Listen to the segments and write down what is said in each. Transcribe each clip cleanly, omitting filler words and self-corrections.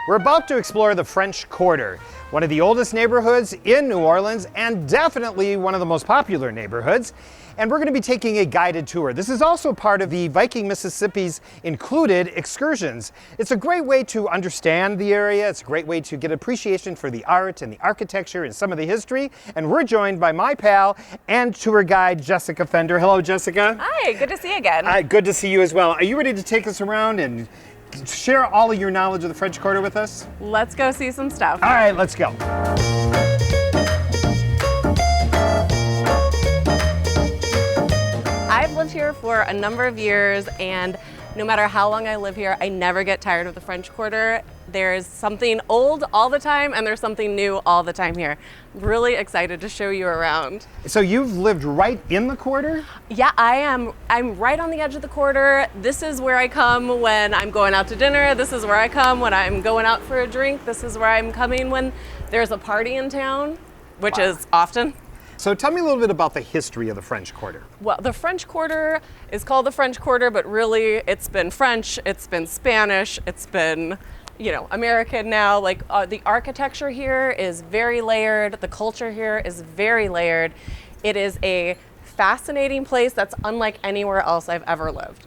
We're about to explore the French Quarter, one of the oldest neighborhoods in New Orleans and definitely one of the most popular neighborhoods. And we're going to be taking a guided tour. This is also part of the Viking, Mississippi's included excursions. It's a great way to understand the area. It's a great way to get appreciation for the art and the architecture and some of the history. And we're joined by my pal and tour guide, Jessica Fender. Hello, Jessica. Hi, good to see you again. Good to see you as well. Are you ready to take us around and share all of your knowledge of the French Quarter with us? Let's go see some stuff. All right, let's go. I've lived here for a number of years, and no matter how long I live here, I never get tired of the French Quarter. There's something old all the time, and there's something new all the time here. I'm really excited to show you around. So you've lived right in the quarter? Yeah, I am. I'm right on the edge of the quarter. This is where I come when I'm going out to dinner. This is where I come when I'm going out for a drink. This is where I'm coming when there's a party in town, which is often. So tell me a little bit about the history of the French Quarter. Well, the French Quarter is called the French Quarter, but really it's been French, it's been Spanish, it's been, American now. Like the architecture here is very layered. The culture here is very layered. It is a fascinating place that's unlike anywhere else I've ever lived.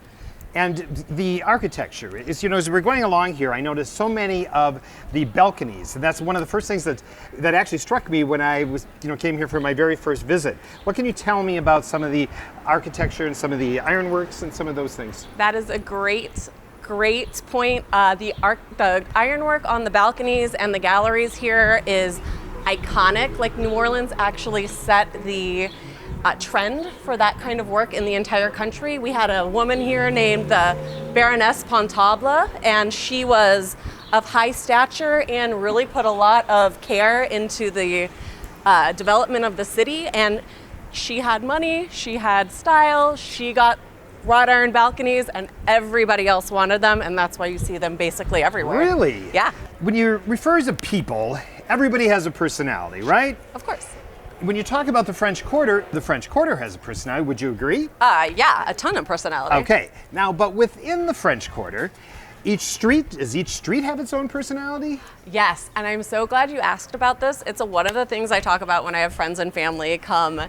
And the architecture is, as we're going along here, I noticed so many of the balconies, and that's one of the first things that actually struck me when I was, came here for my very first visit. What can you tell me about some of the architecture and some of the ironworks and some of those things? That is a great point. The ironwork on the balconies and the galleries here is iconic. Like New Orleans actually set the trend for that kind of work in the entire country. We had a woman here named the Baroness Pontable, and she was of high stature and really put a lot of care into the development of the city. And she had money, she had style, she got wrought iron balconies, and everybody else wanted them, and that's why you see them basically everywhere. Really? Yeah. When you refer to people, everybody has a personality, right? Of course. When you talk about the French Quarter has a personality. Would you agree? Yeah, a ton of personality. Okay. Now, but within the French Quarter, does each street have its own personality? Yes, and I'm so glad you asked about this. It's one of the things I talk about when I have friends and family come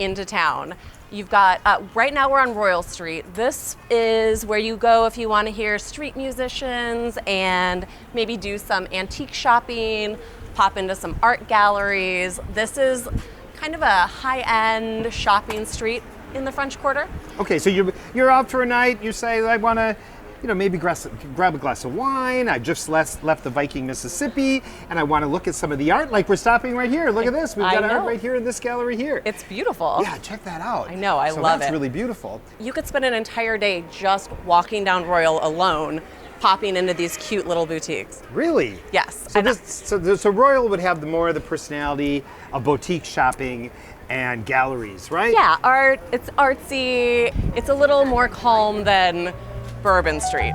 into town. You've got, right now we're on Royal Street. This is where you go if you want to hear street musicians and maybe do some antique shopping, pop into some art galleries. This is kind of a high-end shopping street in the French Quarter. Okay, so you're out for a night, you say, I want to, maybe grab a glass of wine. I've just left the Viking, Mississippi, and I want to look at some of the art. Like we're stopping right here. Look at this. We've got art right here in this gallery here. It's beautiful. Yeah, check that out. I know, I love it. That's really beautiful. You could spend an entire day just walking down Royal alone, popping into these cute little boutiques. Really? Yes. So Royal would have more of the personality of boutique shopping and galleries, right? Yeah, it's artsy. It's a little more calm than Bourbon Street.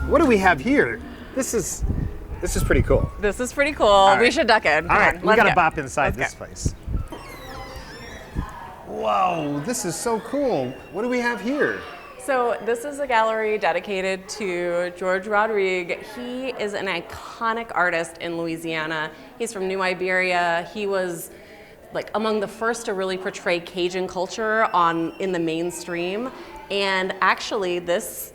What do we have here? This is pretty cool. This is pretty cool. Right. We should duck in. All right, we gotta bop inside Let's this place. Whoa, this is so cool. What do we have here? So this is a gallery dedicated to George Rodrigue. He is an iconic artist in Louisiana. He's from New Iberia. He was among the first to really portray Cajun culture in the mainstream. And actually this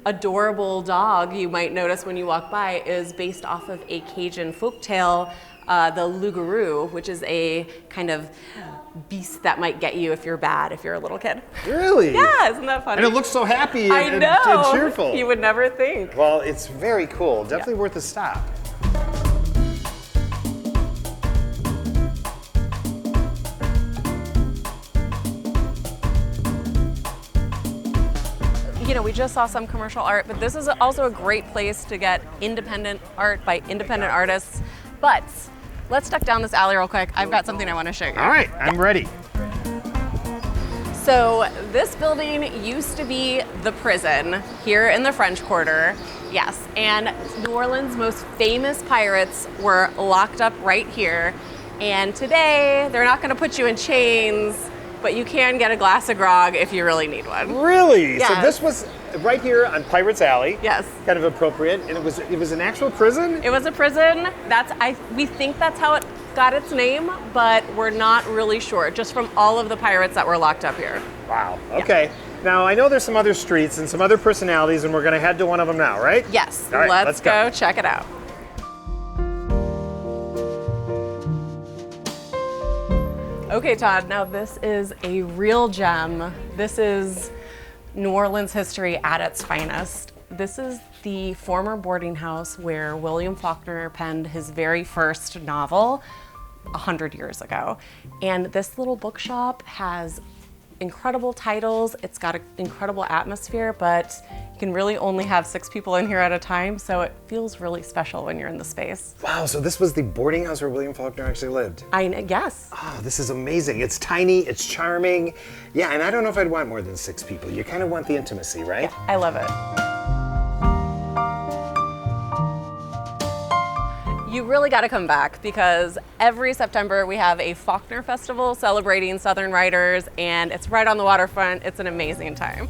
adorable dog you might notice when you walk by is based off of a Cajun folktale, the loup-garou, which is a kind of beast that might get you if you're bad, if you're a little kid. Really? Yeah, isn't that funny? And it looks so happy and cheerful. You would never think. Well, it's very cool. Definitely worth a stop. We just saw some commercial art, but this is also a great place to get independent art by independent artists. But let's duck down this alley real quick. I've got something I want to show you. All right, I'm ready. So this building used to be the prison here in the French Quarter. Yes, and New Orleans' most famous pirates were locked up right here. And today, they're not going to put you in chains, but you can get a glass of grog if you really need one. Really? Yeah. So this was right here on Pirates Alley. Yes. Kind of appropriate. And it was an actual prison? It was a prison. We think that's how it got its name, but we're not really sure, just from all of the pirates that were locked up here. Wow. Okay. Yeah. Now, I know there's some other streets and some other personalities, and we're going to head to one of them now, right? Yes. All right, let's go check it out. Okay, Todd, now this is a real gem. This is New Orleans history at its finest. This is the former boarding house where William Faulkner penned his very first novel 100 years ago. And this little bookshop has incredible titles. It's got an incredible atmosphere, but you can really only have 6 people in here at a time, so it feels really special when you're in the space. Wow, so this was the boarding house where William Faulkner actually lived? Yes. Oh, this is amazing. It's tiny, it's charming. Yeah, and I don't know if I'd want more than 6 people. You kind of want the intimacy, right? Yeah, I love it. You really got to come back because every September we have a Faulkner Festival celebrating Southern writers, and it's right on the waterfront. It's an amazing time.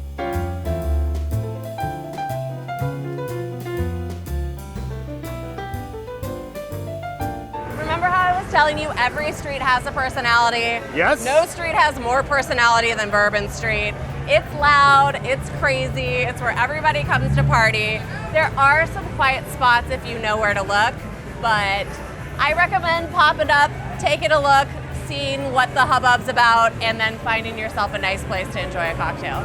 Remember how I was telling you every street has a personality? Yes. No street has more personality than Bourbon Street. It's loud, it's crazy, it's where everybody comes to party. There are some quiet spots if you know where to look. But I recommend popping up, taking a look, seeing what the hubbub's about, and then finding yourself a nice place to enjoy a cocktail.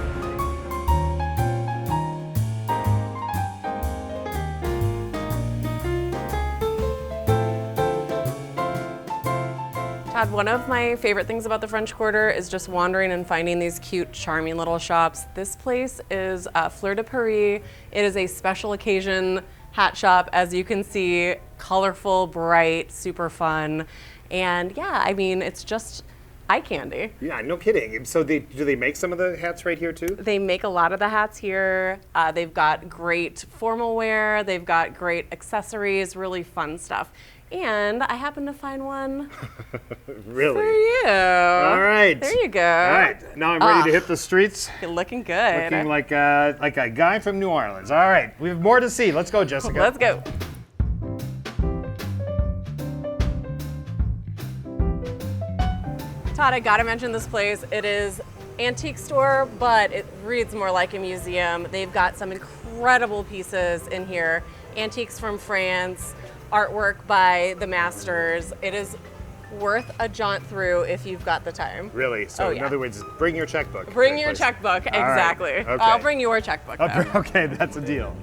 Todd, one of my favorite things about the French Quarter is just wandering and finding these cute, charming little shops. This place is Fleur de Paris. It is a special occasion hat shop, as you can see, colorful, bright, super fun. And yeah, I mean, it's just eye candy. Yeah, no kidding. So do they make some of the hats right here too? They make a lot of the hats here. They've got great formal wear. They've got great accessories, really fun stuff. And I happened to find one really? For you. All right. There you go. All right. Now I'm ready to hit the streets. You're looking good. Looking like a guy from New Orleans. All right. We have more to see. Let's go, Jessica. Let's go. Todd, I gotta mention this place. It is antique store, but it reads more like a museum. They've got some incredible pieces in here. Antiques from France, artwork by the masters. It is worth a jaunt through if you've got the time. Really? So in other words, bring your checkbook. Bring your checkbook, exactly. Right. Okay. I'll bring your checkbook though. Okay, that's a deal.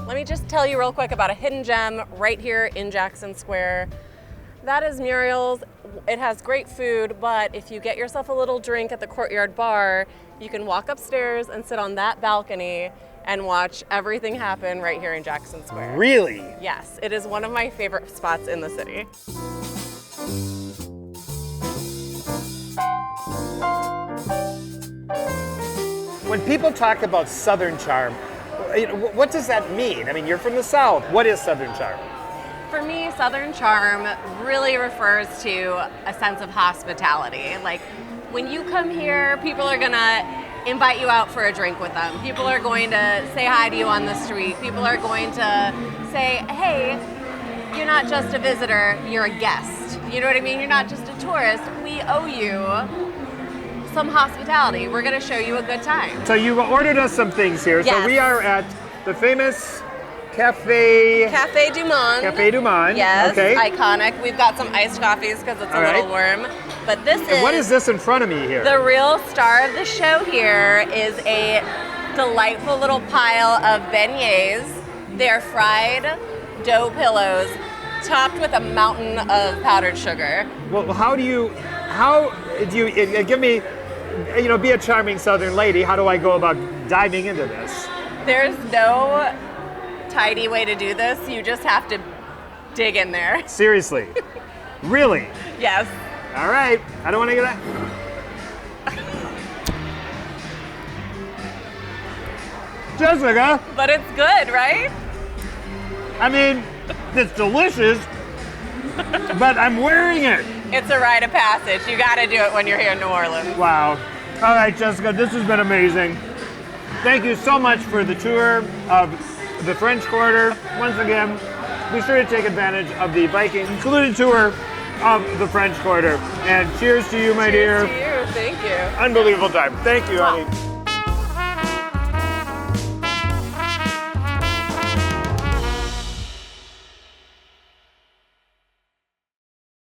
Let me just tell you real quick about a hidden gem right here in Jackson Square. That is Muriel's. It has great food, but if you get yourself a little drink at the Courtyard Bar, you can walk upstairs and sit on that balcony and watch everything happen right here in Jackson Square. Really? Yes, it is one of my favorite spots in the city. When people talk about Southern charm, what does that mean? I mean, you're from the South. What is Southern charm? For me, Southern charm really refers to a sense of hospitality. Like, when you come here, people are gonna invite you out for a drink with them. People are going to say hi to you on the street. People are going to say, hey, you're not just a visitor, you're a guest. You know what I mean? You're not just a tourist. We owe you some hospitality. We're gonna show you a good time. So you ordered us some things here. Yes. So we are at the famous Cafe Du Monde. Cafe Du Monde. Yes, Okay. iconic. We've got some iced coffees because it's a little warm. But this is... What is this in front of me here? The real star of the show here is a delightful little pile of beignets. They're fried dough pillows topped with a mountain of powdered sugar. Well, how do you give me, be a charming Southern lady, how do I go about diving into this? There's no tidy way to do this. You just have to dig in there. Seriously? Really? Yes. All right. I don't want to get that. Jessica. But it's good, right? I mean, it's delicious, but I'm wearing it. It's a rite of passage. You got to do it when you're here in New Orleans. Wow. All right, Jessica, this has been amazing. thank you so much for the tour of the French Quarter. Once again, be sure to take advantage of the Viking included tour of the French Quarter. And cheers to you, my dear. Cheers to you. Thank you. Unbelievable time. Thank you, honey.